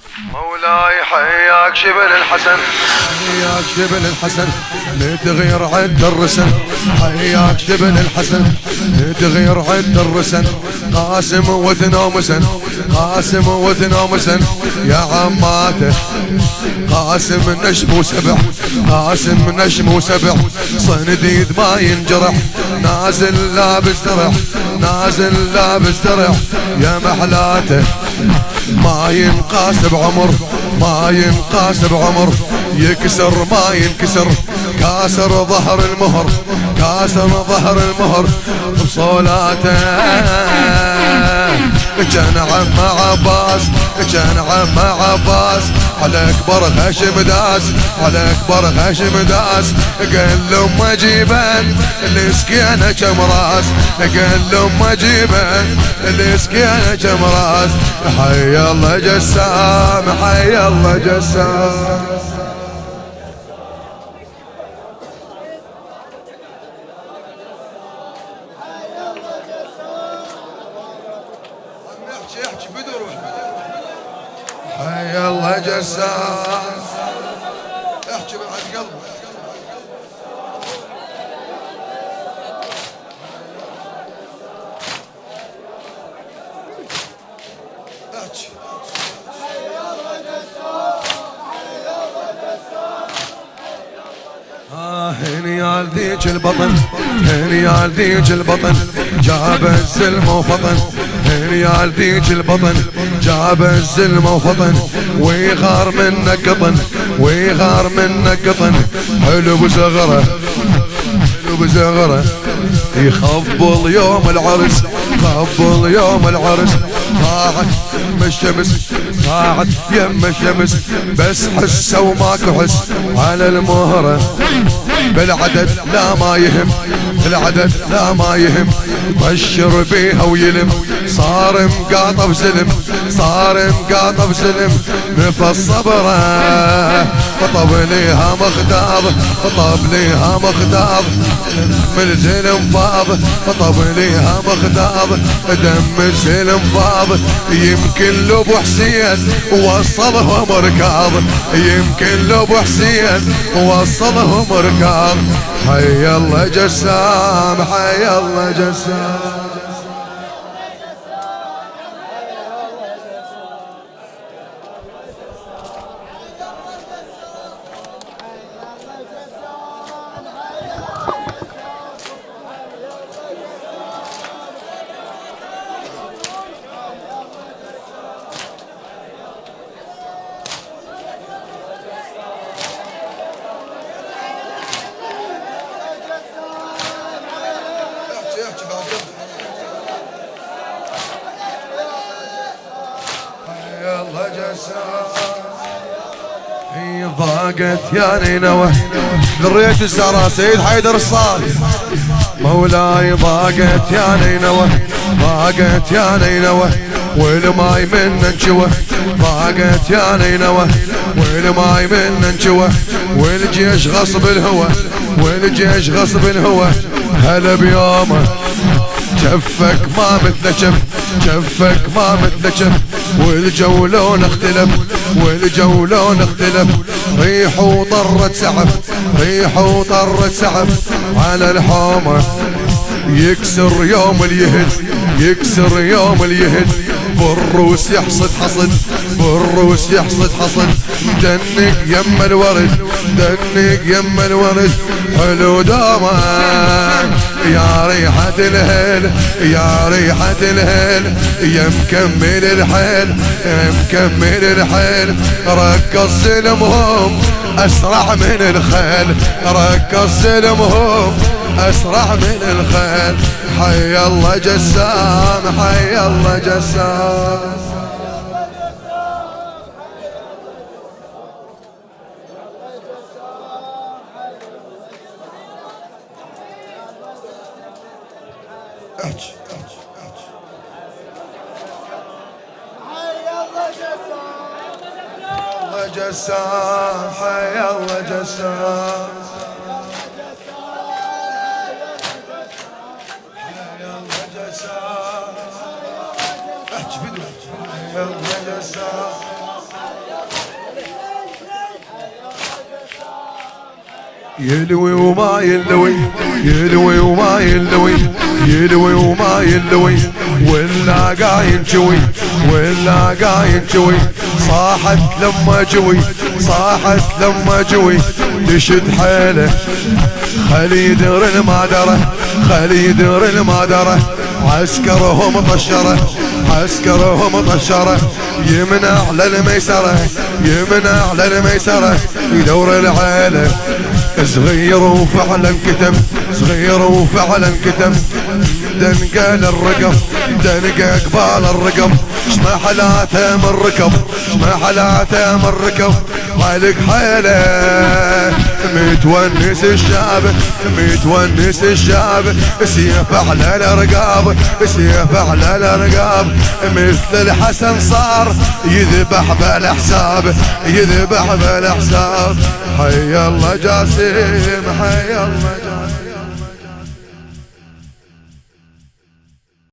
مولاي حياك شبل الحسن، حياك شبل الحسن لتغير عد الرسن، حياك شبل الحسن لتغير عد الرسن. قاسم وثنومسن، قاسم وثنومسن يا عماته، قاسم نشم وسبع، قاسم نشم وسبع. صنديد ما ينجرح، نازل لابس درع، نازل لابس درع يا محلاته. ما ينقاس بعمر، ما ينقاس بعمر، يكسر ما ينكسر، كاسر ظهر المهر، كاسر ظهر المهر بصولاته. كان عم عباس، كان عم عباس على اكبر هاشم داس، على اكبر هاشم داس. قال لهم اجيبن الاسكينه كم راس، قال لهم اجيبن الاسكينه كم راس. حي الله جسام، حي الله جسام. حي الله جسام، احكي بعد قلبه. احكي حي الله جسام، حي الله جسام. هنيال ذيك البطن، هنيال ذيك البطن جاب الزلم وفطن، هنيال ذيك البطن جاب الزلم وفطن. ويغار منك قطن، ويغار منك قطن. حلو بزغره، حلو بزغره يخبل يوم العرس، خبل يوم العرس. طاعت يم الشمس، طاعت يم الشمس، بس حسه وماكو حس على المهره. بالعدد لا ما يهم، بالعدد لا ما يهم. بشر بيها ويلم، صار مقاطف زلم، صار مقاطف زلم. نفس صبره فطب ليها مخداب، فطب ليها مخداب. دم الزلم فاض، فطب ليها مخداب. دم الزلم فاض. يمكن لو ابو حسين وصلهم ركاض، يمكن لو ابو حسين وصلهم ركاض. حي الله جسام، حي الله جسام. هي ضاقت يا نينوى ذرية الزهراء سيد حيدر الصالح. مولاي ضاقت يا نينوى، ضاقت يا نينوى والماي من انشوى. ضاقت يا نينوى والماي من انشوى. والجيش غصب الهوى، والجيش غصب الهوى. هلا بيومه شفك ما مثل شف، شفك ما مثل شف. والجو لون اختلف، والجو لون اختلف. ريح وطرت سعف، ريح وطرت سعف على الحومة. يكسر يوم اليهد، يكسر يوم اليهد. بالروس يحصد حصد، بالروس يحصد حصد. دنك يم الورد، دنك يم الورد. حلو دومك يا ريحة الهيل، يا ريحة الهيل. يا مكمل الحيل، يا مكمل الحيل. ركض سلمهم أسرع من الخيل، ركض سلمهم أسرع من الخيل. حي الله جسام، حي الله جسام. احكي حي الله جسام، حي الله جسام. حي الله جسام، احكي فيديو. حي الله جسام. يلوي وما يلوي، يلوي وما يلوي، يلوي وما يلوي، ولا قاين جوي، ولا قاين جوي. صاحت لما جوي، صاحت لما جوي، تشد حيله خلي يدر المادره، خلي يدر المادره. عسكرهم طشره، عسكرهم طشره، يمنع للميسره، يمنع للميسره. يدور العيله صغير وفعلا كتب، صغير وفعلا كتب. دنقه للرقب، دنقه قبال الرقب. شما حلاته من ركب، شما حلاته من ركب. حالك حيله متونس الشاب، متونس الشاب. سيف على الرقاب، سيف على الرقاب. مثل الحسن صار يذبح بالحساب، يذبح بالحساب. حي الله جاسم، حي الله جاسم.